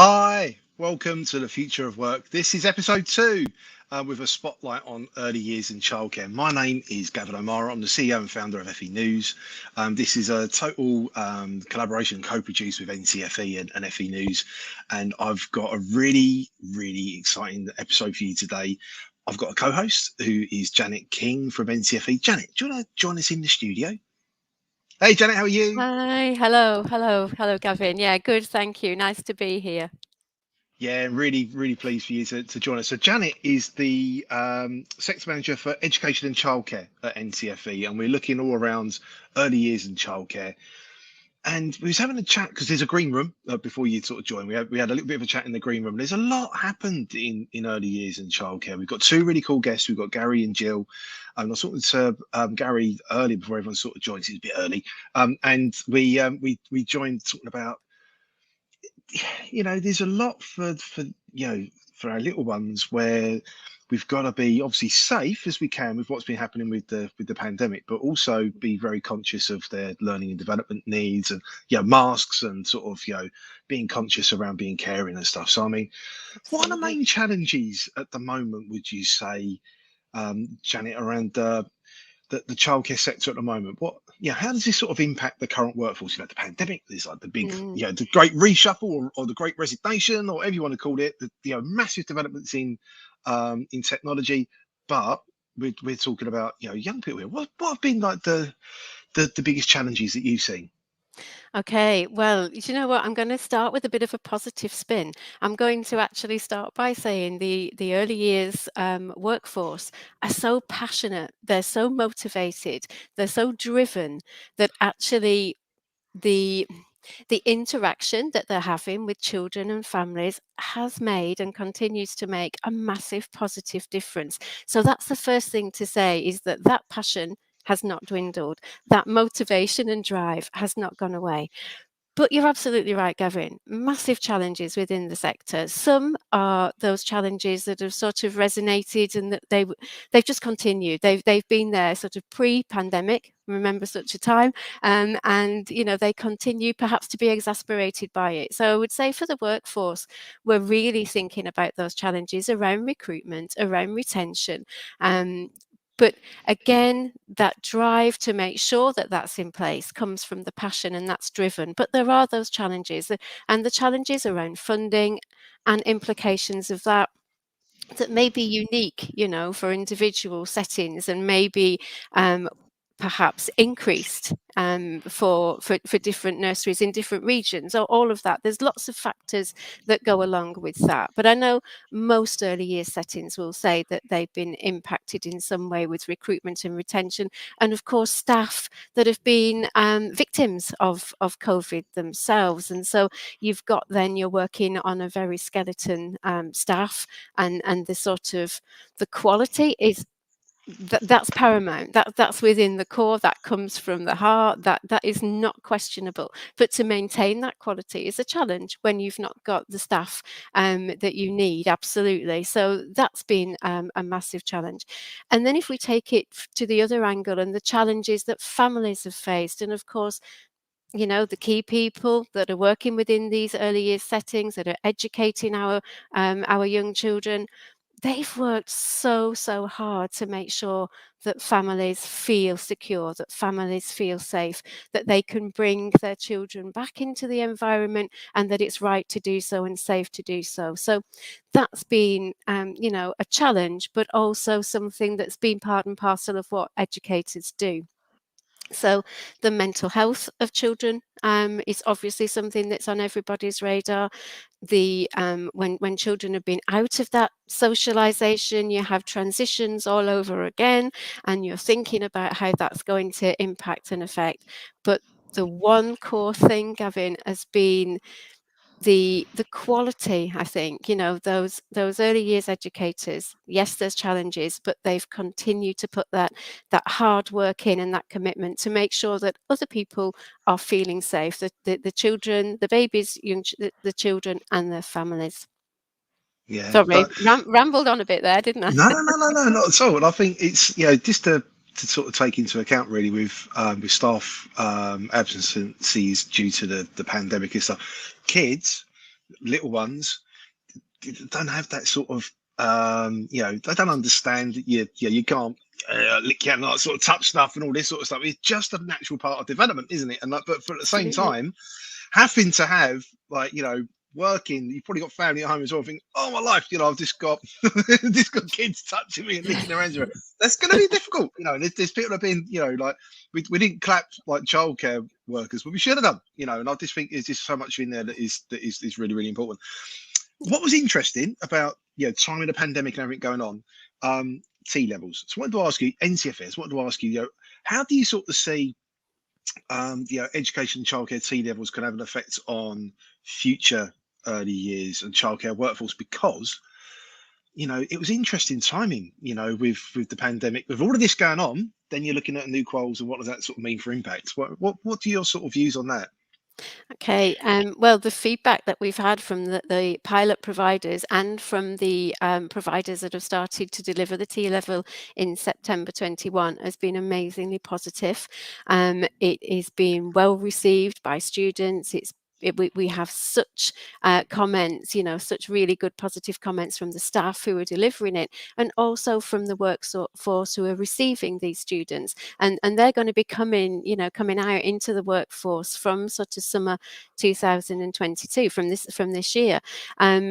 Hi, welcome to the Future of Work. This is episode two with a spotlight on early years in childcare. My name is Gavin O'Mara. I'm the CEO and founder of FE News. This is a total collaboration, co-produced with NCFE and FE News. And I've got a really exciting episode for you today. I've got a co-host who is Janet King from NCFE. Janet, do you want to join us in the studio? Hey, Janet, how are you? Hi, hello, Gavin. Yeah, good, thank you. Nice to be here. Yeah, really pleased for you to join us. So Janet is the sector manager for education and childcare at NCFE, and we're looking all around early years and childcare. And we was having a chat because there's a green room before you sort of joined. We had a little bit of a chat in the green room. There's a lot happened in early years in childcare. We've got two really cool guests. We've got Gary and Jill. I was talking to Gary early before everyone sort of joined. It's a bit early, and we joined talking about there's a lot for our little ones where we've got to be obviously safe as we can with what's been happening with the pandemic, but also be very conscious of their learning and development needs and masks and sort of being conscious around being caring and stuff. So I mean, what are the Absolutely. main challenges at the moment, would you say, Janet, around the childcare sector at the moment? How does this sort of impact the current workforce? The pandemic, there's like the big, Mm. the great reshuffle or the great resignation, or whatever you want to call it, the massive developments in technology. But we're talking about, young people here. What have been like the biggest challenges that you've seen? Okay, well, you know what? I'm going to start with a bit of a positive spin. I'm going to actually start by saying the early years workforce are so passionate, they're so motivated, they're so driven that actually the the interaction that they're having with children and families has made and continues to make a massive positive difference. So that's the first thing to say, is that that passion has not dwindled. That motivation and drive has not gone away. But you're absolutely right, Gavin. Massive challenges within the sector. Some are those challenges that have sort of resonated and that they've just continued. They've been there sort of pre-pandemic. Remember such a time, and they continue perhaps to be exasperated by it. So I would say for the workforce, we're really thinking about those challenges around recruitment, around retention, um, but again, that drive to make sure that that's in place comes from the passion, and that's driven. But there are those challenges, and the challenges around funding and implications of that may be unique, for individual settings, and maybe perhaps increased for different nurseries in different regions, or all of that. There's lots of factors that go along with that. But I know most early years settings will say that they've been impacted in some way with recruitment and retention, and of course staff that have been victims of COVID themselves. And so you're working on a very skeleton staff, and the sort of the quality is that's paramount. That's within the core. That comes from the heart. That is not questionable. But to maintain that quality is a challenge when you've not got the staff that you need. Absolutely. So that's been a massive challenge. And then if we take it to the other angle, and the challenges that families have faced, and of course, the key people that are working within these early years settings, that are educating our young children, they've worked so hard to make sure that families feel secure, that families feel safe, that they can bring their children back into the environment, and that it's right to do so and safe to do so. So that's been, a challenge, but also something that's been part and parcel of what educators do. So the mental health of children is obviously something that's on everybody's radar. When children have been out of that socialization, you have transitions all over again, and you're thinking about how that's going to impact and affect. But the one core thing, Gavin, has been the quality. I think, those early years educators, yes, there's challenges, but they've continued to put that hard work in, and that commitment to make sure that other people are feeling safe, the children, the babies, the children and their families. Yeah, Sorry, but rambled on a bit there, didn't I? no, not at all. And I think it's just to sort of take into account really with staff absences due to the pandemic and stuff. Kids little ones don't have that sort of they don't understand that you can't lick your hand, like, sort of touch stuff and all this sort of stuff. It's just a natural part of development, isn't it? And like, but for at the same Absolutely. time, having to have like working, you've probably got family at home as well. Think, oh my life, I've just got just got kids touching me and licking their hands around. That's going to be difficult, And there's people have been, like we didn't clap like childcare workers, but we should have done, And I just think there's just so much in there that is really really important. What was interesting about time of the pandemic and everything going on, T levels. So I wanted to ask you, NCFS, wanted to ask you, how do you sort of see education and childcare T levels can have an effect on future early years and childcare workforce? Because it was interesting timing, with the pandemic, with all of this going on. Then you're looking at new quals, and what does that sort of mean for impacts? What are your sort of views on that? Okay, well, the feedback that we've had from the pilot providers and from the providers that have started to deliver the T-level in September 21 has been amazingly positive. It is being well received by students. We have such comments, such really good positive comments from the staff who are delivering it, and also from the workforce who are receiving these students. And they're going to be coming out into the workforce from sort of summer 2022, from this year.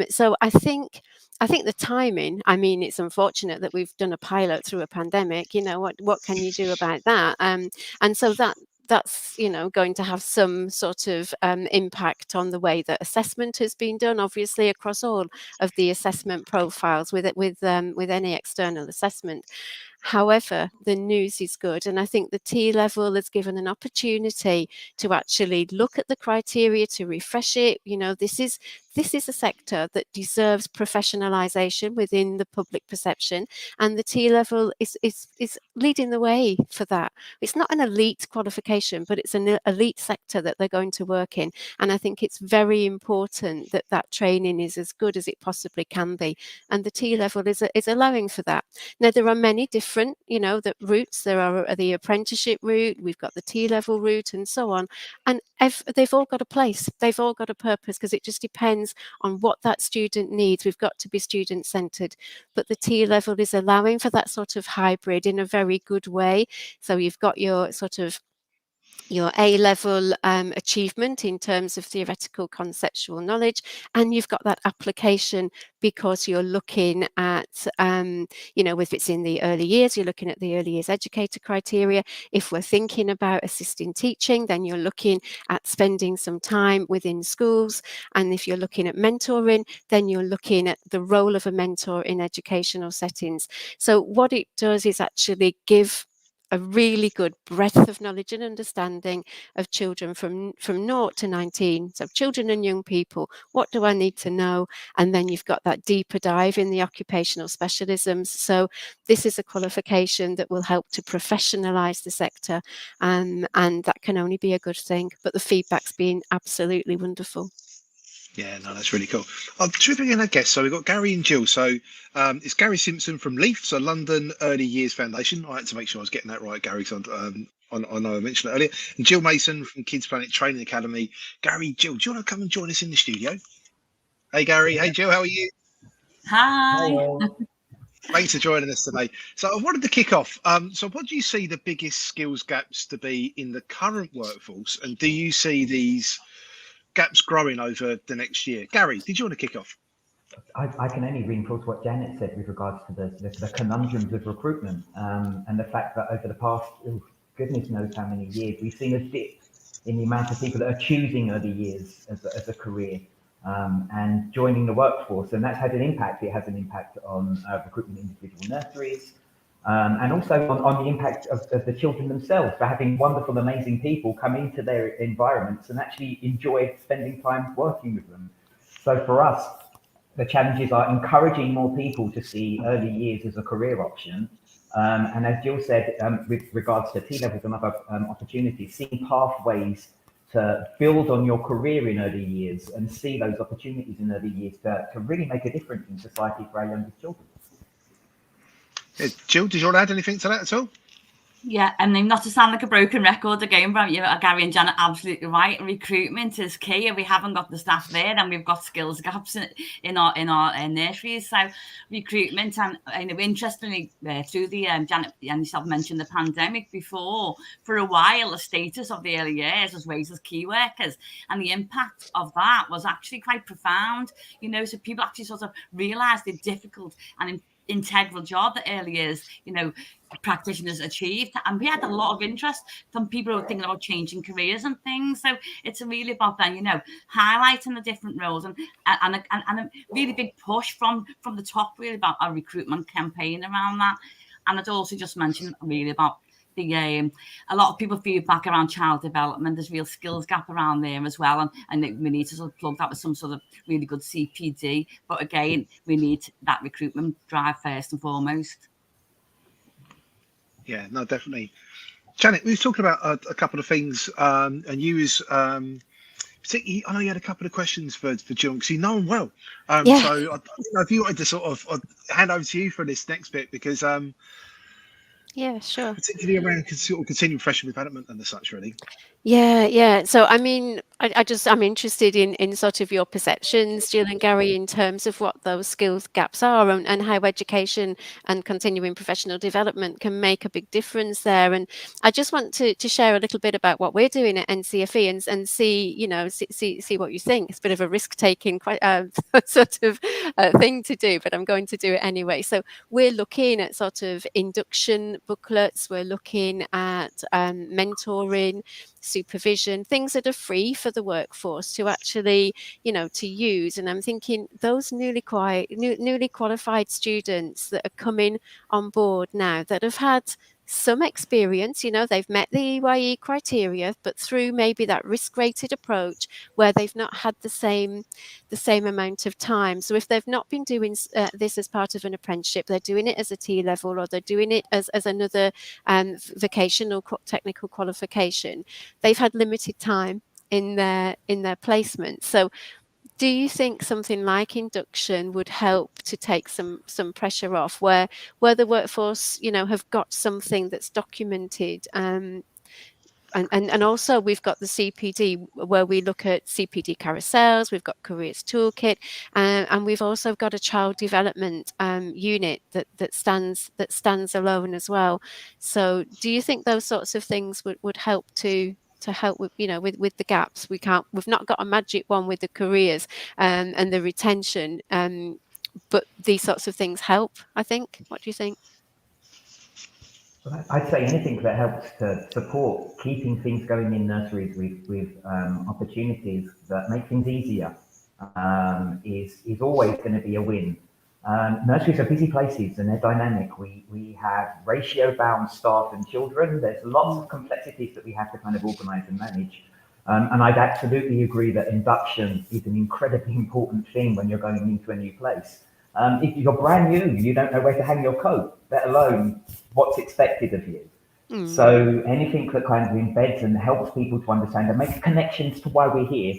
So I think the timing, I mean, it's unfortunate that we've done a pilot through a pandemic. What can you do about that? And so that's going to have some sort of impact on the way that assessment has been done, obviously across all of the assessment profiles with any external assessment. However, the news is good, and I think the T-level has given an opportunity to actually look at the criteria, to refresh it. This is a sector that deserves professionalisation within the public perception, and the T-level is leading the way for that. It's not an elite qualification, but it's an elite sector that they're going to work in, and I think it's very important that that training is as good as it possibly can be, and the T-level is allowing for that. Now, there are many different, the routes. There are the apprenticeship route, we've got the T-level route, and so on. And they've all got a place. They've all got a purpose, because it just depends on what that student needs. We've got to be student-centred. But the T-level is allowing for that sort of hybrid in a very good way. So you've got your sort of your A-level achievement in terms of theoretical conceptual knowledge, and you've got that application because you're looking at, if it's in the early years, you're looking at the early years educator criteria. If we're thinking about assisting teaching, then you're looking at spending some time within schools. And if you're looking at mentoring, then you're looking at the role of a mentor in educational settings. So what it does is actually give a really good breadth of knowledge and understanding of children from 0 to 19. So children and young people, what do I need to know? And then you've got that deeper dive in the occupational specialisms. So this is a qualification that will help to professionalise the sector, and that can only be a good thing. But the feedback's been absolutely wonderful. Yeah, no, that's really cool. Should we bring in a guest? So we've got Gary and Jill. So it's Gary Simpson from LEAF, so London Early Years Foundation. I had to make sure I was getting that right, Gary. So I know I mentioned it earlier. And Jill Mason from Kids Planet Training Academy. Gary, Jill, do you want to come and join us in the studio? Hey, Gary. Hey, Jill. How are you? Hi. Thanks for joining us today. So I wanted to kick off. So what do you see the biggest skills gaps to be in the current workforce? And do you see these gaps growing over the next year? Gary, did you want to kick off? I can only reinforce what Janet said with regards to the conundrums of recruitment, and the fact that over the past, goodness knows how many years, we've seen a dip in the amount of people that are choosing early years as a career, and joining the workforce. And that's had an impact. It has an impact on recruitment in individual nurseries, and also on the impact of the children themselves, for having wonderful, amazing people come into their environments and actually enjoy spending time working with them. So for us, the challenges are encouraging more people to see early years as a career option. And as Jill said, with regards to T-levels and other opportunities, seeing pathways to build on your career in early years and see those opportunities in early years to really make a difference in society for our youngest children. Yeah, Jill, did you want to add anything to that at all? Yeah, and then not to sound like a broken record again, but Gary and Janet are absolutely right. Recruitment is key. We haven't got the staff there, and we've got skills gaps in our nurseries. So recruitment, and interestingly, through the Janet and yourself mentioned the pandemic before. For a while, the status of the early years was raised as key workers, and the impact of that was actually quite profound. So people actually sort of realised the difficult and integral job that early years, practitioners achieved, and we had a lot of interest from people who were thinking about changing careers and things. So it's really about then, highlighting the different roles and a really big push from the top, really, about a recruitment campaign around that. And I'd also just mention really about the a lot of people feedback around child development. There's real skills gap around there as well, and we need to sort of plug that with some sort of really good CPD. But again, we need that recruitment drive first and foremost. Yeah, no, definitely. Janet, we were talking about a couple of things, and you was particularly, I know you had a couple of questions for Jill, because you know them well. Yeah. So I don't know if you wanted to sort of hand over to you for this next bit, because Yeah, sure. particularly around sort of continuing professional development and such, really. Yeah. So, I mean, I'm interested in sort of your perceptions, Jill and Gary, in terms of what those skills gaps are, and how education and continuing professional development can make a big difference there. And I just want to share a little bit about what we're doing at NCFE, and see what you think. It's a bit of a risk-taking sort of thing to do, but I'm going to do it anyway. So we're looking at sort of induction booklets. We're looking at mentoring, supervision, things that are free for the workforce to actually, to use. And I'm thinking those newly qualified students that are coming on board now, that have had some experience, they've met the EYE criteria, but through maybe that risk-rated approach where they've not had the same amount of time. So if they've not been doing this as part of an apprenticeship, they're doing it as a T level, or they're doing it as another vocational technical qualification. They've had limited time in their placement. So do you think something like induction would help to take some pressure off, where the workforce, have got something that's documented? And also we've got the CPD, where we look at CPD carousels, we've got careers toolkit, and we've also got a child development unit that stands alone as well. So do you think those sorts of things would help to help with, with the gaps? We've not got a magic one with the careers and the retention, but these sorts of things help, I think. What do you think? I'd say anything that helps to support keeping things going in nurseries with opportunities that make things easier is always going to be a win. Nurseries are busy places and they're dynamic. We have ratio-bound staff and children. There's lots of complexities that we have to kind of organise and manage. And I'd absolutely agree that induction is an incredibly important thing when you're going into a new place. If you're brand new, you don't know where to hang your coat, let alone what's expected of you. So anything that kind of embeds and helps people to understand and makes connections to why we're here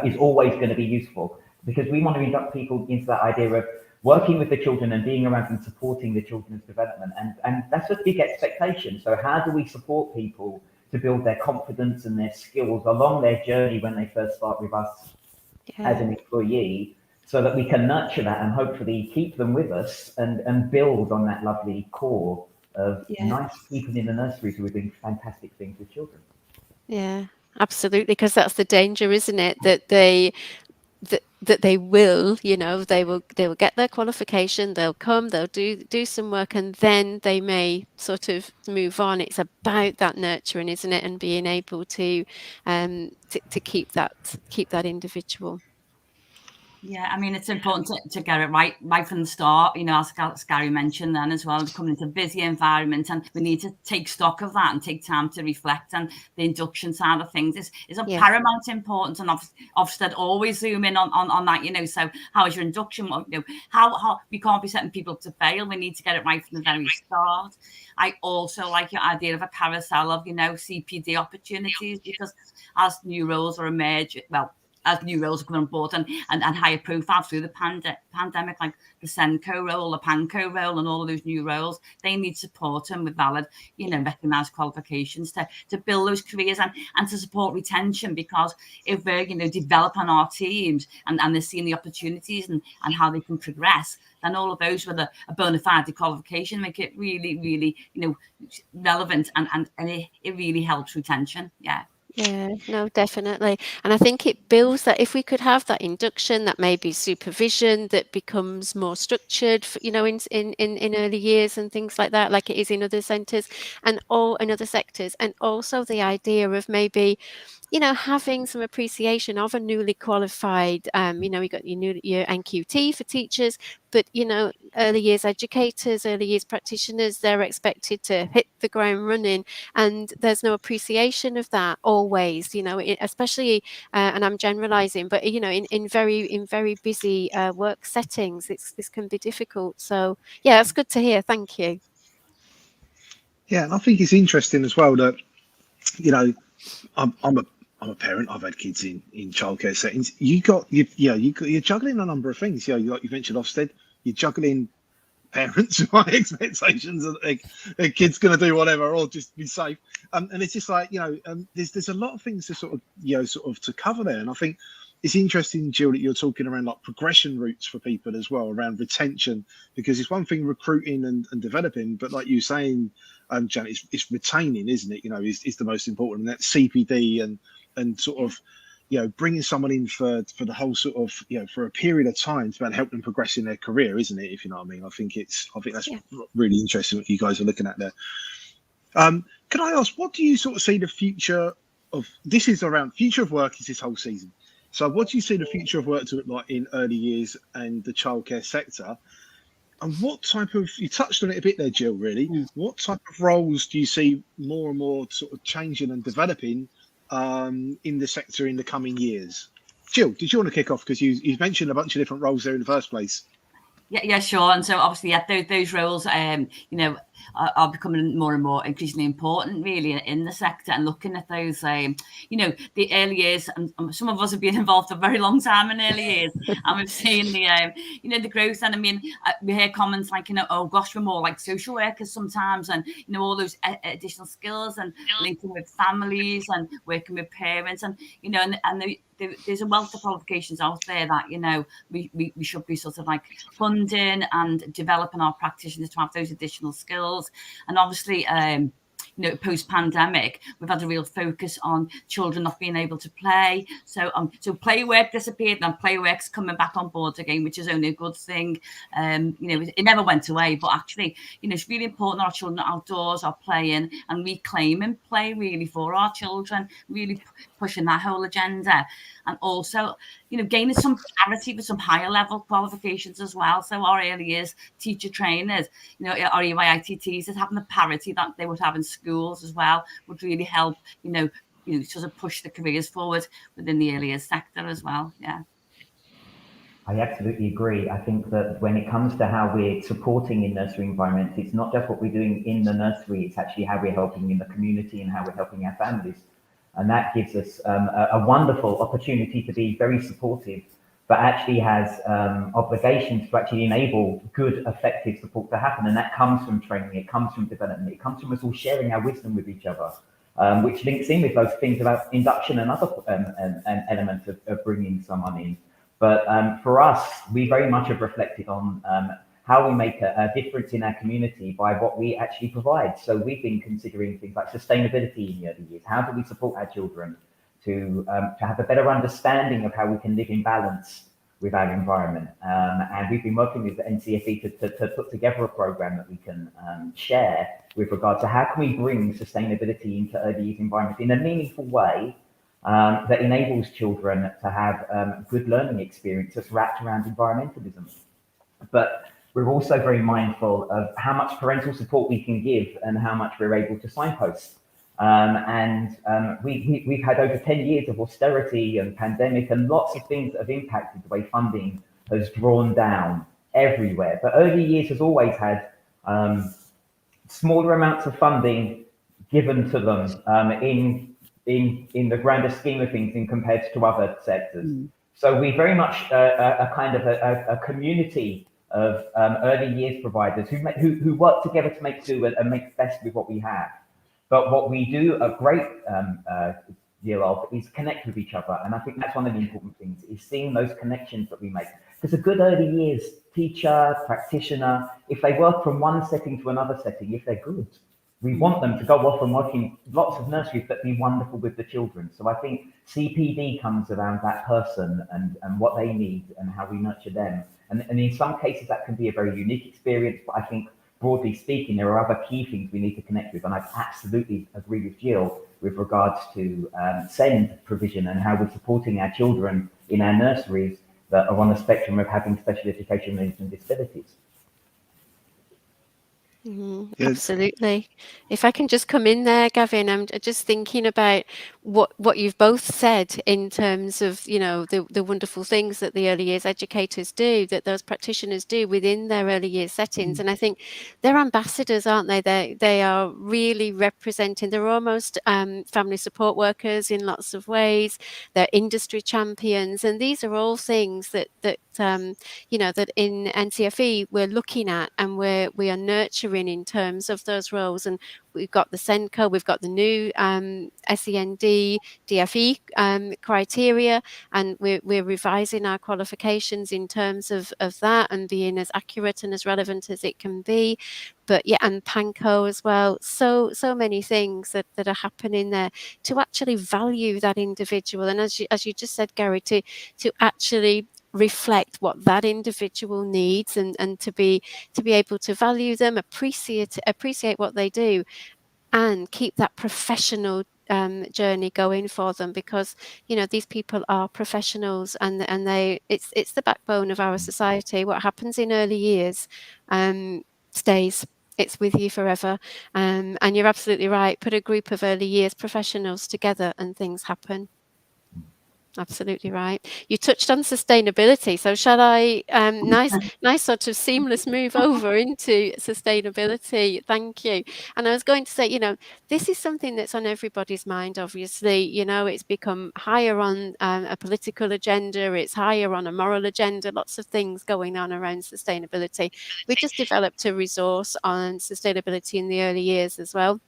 is always going to be useful, because we want to induct people into that idea of working with the children and being around and supporting the children's development. And that's a big expectation. So how do we support people to build their confidence and their skills along their journey when they first start with us as an employee, so that we can nurture that and hopefully keep them with us and build on that lovely core of nice people in the nurseries who are doing fantastic things with children. Yeah, absolutely, because that's the danger, isn't it? That they will, they will get their qualification, they'll come, they'll do some work, and then they may sort of move on. It's about that nurturing, isn't it, and being able to keep that individual. Yeah, I mean, it's important to get it right from the start, as Gary mentioned then as well, coming into a busy environment, and we need to take stock of that and take time to reflect. And the induction side of things is of paramount importance, and Ofsted always zoom in on that, so how is your induction? How we can't be setting people up to fail. We need to get it right from the very start. I also like your idea of a carousel of, CPD opportunities, because as new roles are emerging, as new roles are coming on board and higher profile through the pandemic, like the Senko role, the Panko role, and all of those new roles, they need support and with valid, recognised qualifications to build those careers and to support retention. Because if we're, developing our teams and they're seeing the opportunities and how they can progress, then all of those with a bona fide qualification make it really, really, relevant and it really helps retention. Yeah, no, definitely. And I think it builds that if we could have that induction, that maybe supervision that becomes more structured, in early years and things like that, like it is in other centres and all in other sectors. And also the idea of maybe, having some appreciation of a newly qualified, we got your NQT for teachers, but, early years educators, early years practitioners, they're expected to hit the ground running, and there's no appreciation of that always, especially, and I'm generalizing, but, in very busy work settings, this can be difficult. So, yeah, that's good to hear. Thank you. Yeah, and I think it's interesting as well that, I'm a parent. I've had kids in childcare settings. You're juggling a number of things. Like you mentioned Ofsted, you're juggling parents' high expectations that their kid's going to do whatever or just be safe. And it's just like, there's a lot of things to sort of to cover there. And I think it's interesting, Jill, that you're talking around like progression routes for people as well, around retention, because it's one thing recruiting and developing, but like you're saying, Janet, it's retaining, isn't it? Is the most important, and that's CPD and sort of, bringing someone in for the whole sort of, for a period of time to help them progress in their career, isn't it? If you know what I mean. I think that's really interesting what you guys are looking at there. Can I ask, what do you sort of see the future of this is around future of work is this whole season? So what do you see the future of work to look like in early years and the childcare sector? And what type of, you touched on it a bit there, Jill, really, what type of roles do you see more and more sort of changing and developing in the sector in the coming years? Jill, did you want to kick off? Because you mentioned a bunch of different roles there in the first place. Yeah, sure. And so obviously, those roles, are becoming more and more increasingly important, really, in the sector. And looking at those, the early years, and some of us have been involved for a very long time in early years, and we've seen the growth. And I mean, we hear comments like, oh gosh, we're more like social workers sometimes, and all those additional skills and linking with families and working with parents, and there's a wealth of qualifications out there that we should be sort of like funding and developing our practitioners to have those additional skills. And obviously, post-pandemic, we've had a real focus on children not being able to play. So play work disappeared, and play work's coming back on board again, which is only a good thing. It never went away, but actually, it's really important our children are outdoors, are playing, and reclaiming play really for our children, really pushing that whole agenda. And also, gaining some parity with some higher level qualifications as well. So our early years teacher trainers, our EYITTs, is having the parity that they would have in schools as well would really help, sort of push the careers forward within the early years sector as well. Yeah. I absolutely agree. I think that when it comes to how we're supporting in nursery environments, it's not just what we're doing in the nursery, it's actually how we're helping in the community and how we're helping our families. And that gives us a wonderful opportunity to be very supportive, but actually has obligations to actually enable good, effective support to happen. And that comes from training, it comes from development, it comes from us all sharing our wisdom with each other, which links in with those things about induction and other elements of bringing someone in. But for us, we very much have reflected on how we make a difference in our community by what we actually provide. So we've been considering things like sustainability in the early years. How do we support our children to have a better understanding of how we can live in balance with our environment? And we've been working with the NCFE to put together a program that we can share with regard to how can we bring sustainability into early years environments in a meaningful way that enables children to have good learning experiences wrapped around environmentalism. But we're also very mindful of how much parental support we can give and how much we're able to signpost. We've had over 10 years of austerity and pandemic, and lots of things that have impacted the way funding has drawn down everywhere. But early years has always had smaller amounts of funding given to them in in the grander scheme of things in compared to other sectors. So we very much a kind of a community of early years providers who work together to make do and make best with what we have. But what we do a great deal of is connect with each other. And I think that's one of the important things, is seeing those connections that we make. Because a good early years teacher, practitioner, if they work from one setting to another setting, if they're good, we want them to go off and work in lots of nurseries that be wonderful with the children. So I think CPD comes around that person and what they need and how we nurture them. And in some cases that can be a very unique experience, but I think broadly speaking, there are other key things we need to connect with. And I absolutely agree with Jill with regards to SEND provision and how we're supporting our children in our nurseries that are on the spectrum of having special education needs and disabilities. Absolutely. If I can just come in there, Gavin, I'm just thinking about what you've both said in terms of, you know, the wonderful things that the early years educators do, that those practitioners do within their early years settings. And I think they're ambassadors, aren't they? They are really representing, they're almost family support workers in lots of ways. They're industry champions. And these are all things that you know, that in NCFE we're looking at and we are nurturing in terms of those roles. And we've got the SENCO, we've got the new SEND DFE criteria, and we're revising our qualifications in terms of that and being as accurate and as relevant as it can be. But yeah, and PANCO as well. So many things that are happening there to actually value that individual. And as you just said, Gary, to actually reflect what that individual needs and to be able to value them, appreciate what they do, and keep that professional journey going for them, because you know these people are professionals and it's the backbone of our society. What happens in early years stays. It's with you forever. And you're absolutely right. Put a group of early years professionals together and things happen. Absolutely right. You touched on sustainability, so shall I? Nice sort of seamless move over into sustainability. Thank you. And I was going to say, you know, this is something that's on everybody's mind. Obviously, you know, it's become higher on a political agenda. It's higher on a moral agenda. Lots of things going on around sustainability. We just developed a resource on sustainability in the early years as well.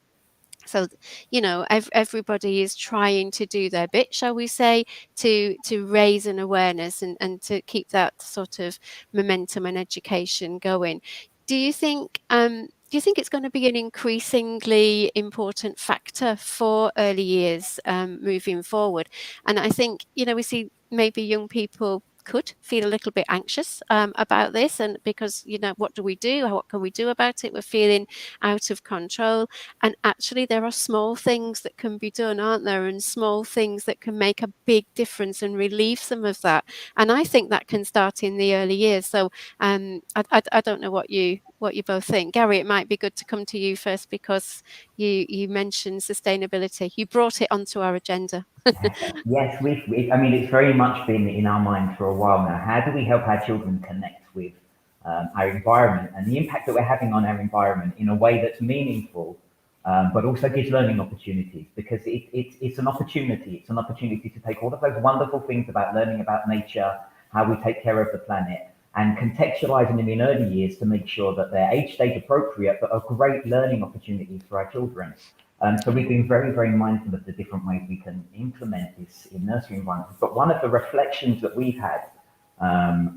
So, you know, everybody is trying to do their bit, shall we say, to raise an awareness and to keep that sort of momentum and education going. Do you think it's going to be an increasingly important factor for early years moving forward? And I think, you know, we see maybe young people could feel a little bit anxious about this, and because, you know, what do we do? What can we do about it? We're feeling out of control. And actually there are small things that can be done, aren't there? And small things that can make a big difference and relieve some of that. And I think that can start in the early years. So I don't know what you both think. Gary, it might be good to come to you first, because you mentioned sustainability. You brought it onto our agenda. Yes, I mean, it's very much been in our mind for a while now. How do we help our children connect with our environment and the impact that we're having on our environment in a way that's meaningful, but also gives learning opportunities? Because it's an opportunity. It's an opportunity to take all of those wonderful things about learning about nature, how we take care of the planet, and contextualizing them in early years to make sure that they're age stage appropriate, but are great learning opportunities for our children. So we've been very, very mindful of the different ways we can implement this in nursery environments. But one of the reflections that we've had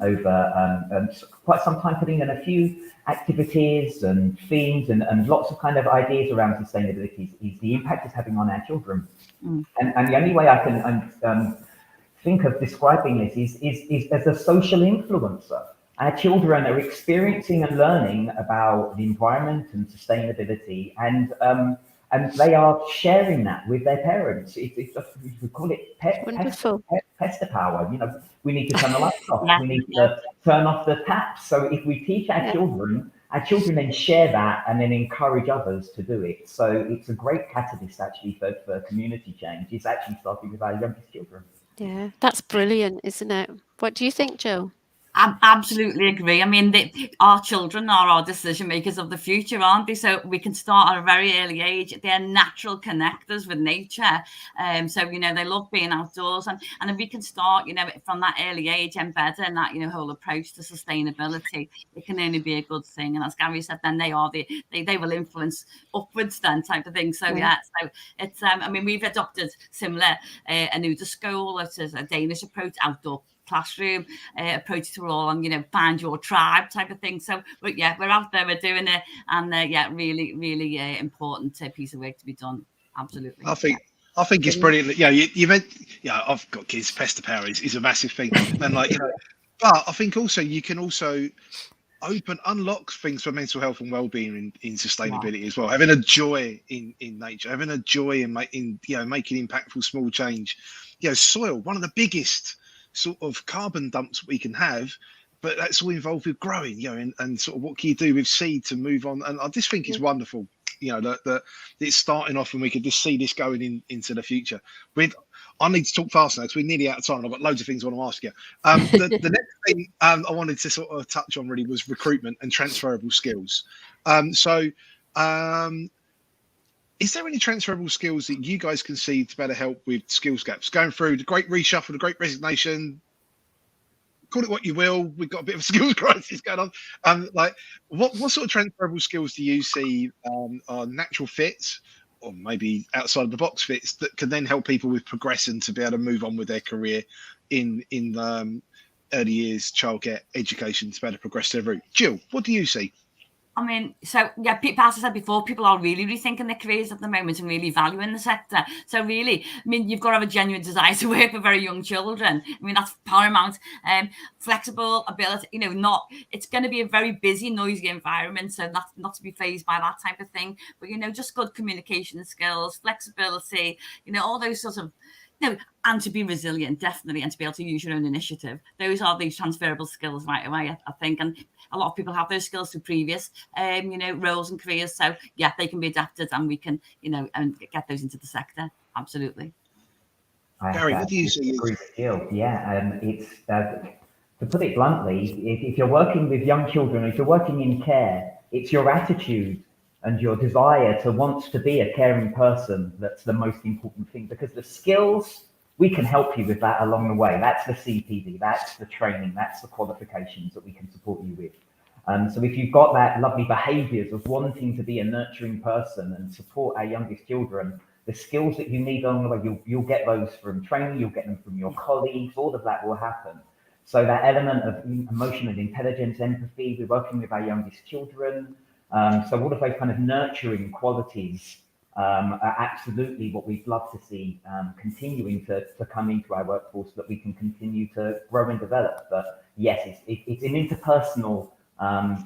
over quite some time, putting in a few activities and themes and lots of kind of ideas around sustainability is the impact it's having on our children. And the only way I can think of describing this is as a social influencer. Our children are experiencing and learning about the environment and sustainability, and they are sharing that with their parents. We call it pester power. You know, we need to turn the lights off. We need to turn off the taps. So if we teach our children then share that and then encourage others to do it. So it's a great catalyst actually for community change. It's actually starting with our youngest children. Yeah, that's brilliant, isn't it? What do you think, Jill? I absolutely agree. I mean, our children are our decision makers of the future, aren't they? So we can start at a very early age. They're natural connectors with nature. So, you know, they love being outdoors. And if we can start, you know, from that early age, embedding that, you know, whole approach to sustainability, it can only be a good thing. And as Gary said, then they will influence upwards then type of thing. So, yeah, so it's, I mean, we've adopted similar, a new school. It is a Danish approach, outdoor classroom approach to all, and, you know, find your tribe type of thing. So, but yeah, we're out there, we're doing it, and yeah, really, really important piece of work to be done. Absolutely. I think it's brilliant. Yeah, you meant, yeah, I've got kids. Pest power is a massive thing, and like, you know, but I think also you can also unlock things for mental health and well-being in sustainability as well. Having a joy in nature, having a joy in making impactful small change. You know, soil, one of the biggest sort of carbon dumps we can have, but that's all involved with growing, you know, and sort of what can you do with seed to move on. And I just think it's wonderful, you know, that it's starting off and we can just see this going into the future. I need to talk fast now because we're nearly out of time and I've got loads of things I want to ask you. The next thing I wanted to sort of touch on really was recruitment and transferable skills. Is there any transferable skills that you guys can see to better help with skills gaps? Going through the great reshuffle, the great resignation, call it what you will, we've got a bit of a skills crisis going on. Like, what sort of transferable skills do you see are natural fits, or maybe outside of the box fits, that can then help people with progression to be able to move on with their career in early years childcare education to better progress their route? Jill, what do you see? I mean, so yeah, as I said before, people are really rethinking their careers at the moment and really valuing the sector. So really, I mean, you've got to have a genuine desire to work with very young children. I mean, that's paramount. Flexible ability, you know, it's going to be a very busy, noisy environment. So not to be fazed by that type of thing, but, you know, just good communication skills, flexibility, you know, all those sorts of, you know, and to be resilient, definitely, and to be able to use your own initiative. Those are these transferable skills right away, I think. And a lot of people have those skills through previous, you know, roles and careers. So yeah, they can be adapted, and we can, you know, and get those into the sector. Absolutely. Gary, what do you see? Skills, yeah, it's to put it bluntly, if you're working with young children, if you're working in care, it's your attitude and your desire to want to be a caring person that's the most important thing, because the skills, we can help you with that along the way. That's the CPD, that's the training, that's the qualifications that we can support you with. So if you've got that lovely behaviours of wanting to be a nurturing person and support our youngest children, the skills that you need along the way, you'll get those from training, you'll get them from your colleagues, all of that will happen. So that element of emotional intelligence, empathy, we're working with our youngest children. So all of those kind of nurturing qualities are absolutely what we'd love to see continuing to come into our workforce, so that we can continue to grow and develop. But yes, it's an interpersonal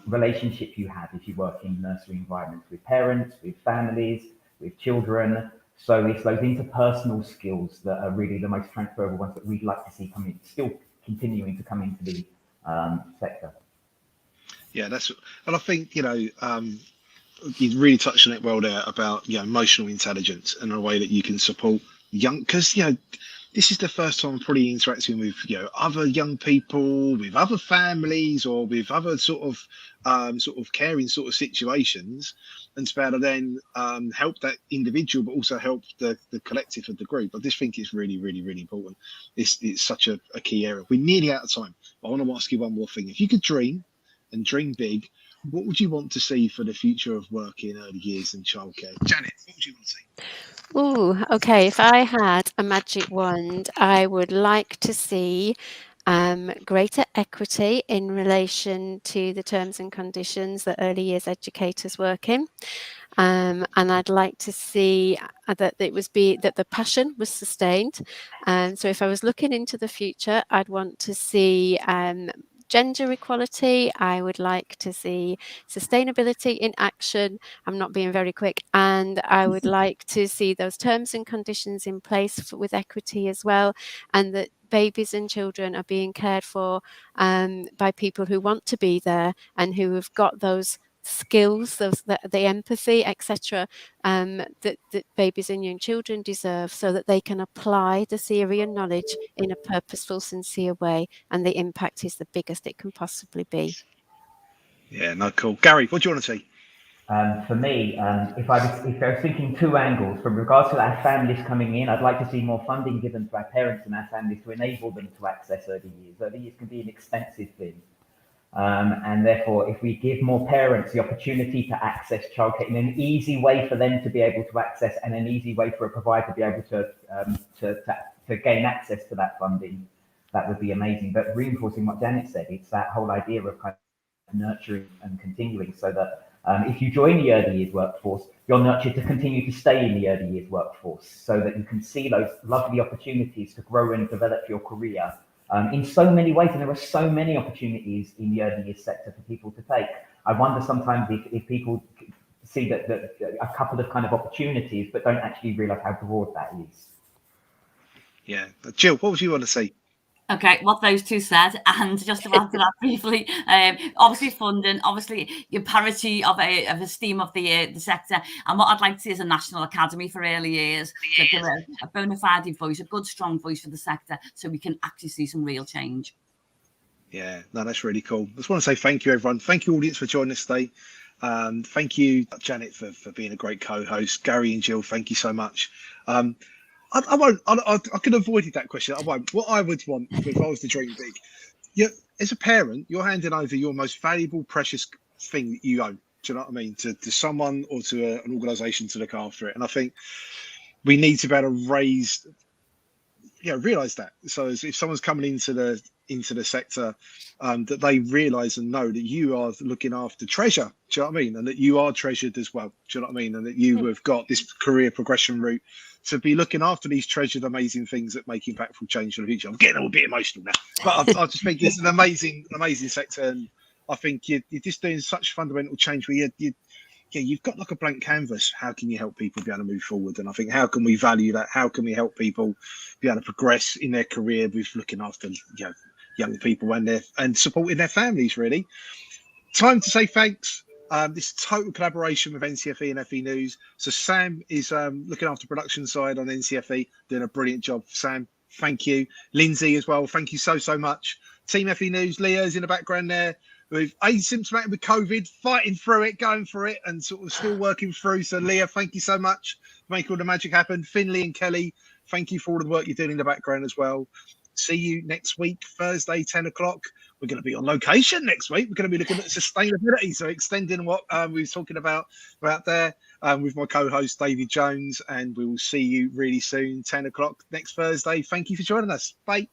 relationship you have if you work in nursery environments with parents, with families, with children. So it's those interpersonal skills that are really the most transferable ones that we'd like to see still continuing to come into the sector. Yeah, and I think, you know, you really touched on it well there about, you know, emotional intelligence and a way that you can support because, you know, this is the first time I'm probably interacting with, you know, other young people, with other families, or with other sort of caring sort of situations, and to be able to then help that individual, but also help the collective of the group. I just think it's really, really, really important. It's such a key area. We're nearly out of time. I want to ask you one more thing. If you could dream and dream big, what would you want to see for the future of work in early years and childcare? Janet, what would you want to see? Oh, okay. If I had a magic wand, I would like to see greater equity in relation to the terms and conditions that early years educators work in. And I'd like to see that that the passion was sustained. So if I was looking into the future, I'd want to see gender equality. I would like to see sustainability in action. I'm not being very quick. And I would like to see those terms and conditions in place with equity as well, and that babies and children are being cared for by people who want to be there and who have got those skills, the empathy, etc., that babies and young children deserve, so that they can apply the theory and knowledge in a purposeful, sincere way, and the impact is the biggest it can possibly be. Yeah, no, cool. Gary, what do you want to see? For me, if I was thinking two angles, from regards to our families coming in, I'd like to see more funding given to our parents and our families to enable them to access early years. Early years can be an expensive thing. And therefore, if we give more parents the opportunity to access childcare in an easy way for them to be able to access, and an easy way for a provider to be able to gain access to that funding, that would be amazing. But reinforcing what Janet said, it's that whole idea of kind of nurturing and continuing, so that if you join the early years workforce, you're nurtured to continue to stay in the early years workforce, so that you can see those lovely opportunities to grow and develop your career in so many ways. And there are so many opportunities in the early years sector for people to take. I wonder sometimes if people see that a couple of kind of opportunities, but don't actually realise how broad that is. Yeah, Jill, what would you want to see? Okay, what those two said, and just to answer that briefly, obviously funding, obviously your parity of esteem of the sector, and what I'd like to see is a national academy for early years, to give a bona fide voice, a good strong voice for the sector, so we can actually see some real change. Yeah, no, that's really cool. I just want to say thank you, everyone. Thank you, audience, for joining us today. Thank you, Janet, for being a great co-host. Gary and Jill, thank you so much. I won't. I could have avoided that question. I won't. What I would want if I was to dream big, as a parent, you're handing over your most valuable, precious thing that you own. Do you know what I mean? To someone or to an organisation to look after it. And I think we need to be able to realise that. So if someone's coming into the sector, that they realise and know that you are looking after treasure. Do you know what I mean? And that you are treasured as well. Do you know what I mean? And that you have got this career progression route to be looking after these treasured, amazing things that make impactful change for the future. I'm getting a little bit emotional now, but I just think it's an amazing sector, and I think you're just doing such fundamental change where you've got like a blank canvas. How can you help people be able to move forward? And I think, how can we value that? How can we help people be able to progress in their career with looking after young people and supporting their families? Really, time to say thanks. This total collaboration with NCFE and FE News. So Sam is looking after production side on NCFE, doing a brilliant job. Sam, thank you. Lindsay as well, thank you so much. Team FE News, Leah's in the background there, with asymptomatic with COVID, fighting through it, going for it, and sort of still working through. So Leah, thank you so much for making all the magic happen. Finley and Kelly, thank you for all the work you're doing in the background as well. See you next week, Thursday, 10 o'clock. We're going to be on location next week. We're going to be looking at sustainability, so extending what we were talking about there with my co-host, David Jones, and we will see you really soon, 10 o'clock next Thursday. Thank you for joining us. Bye.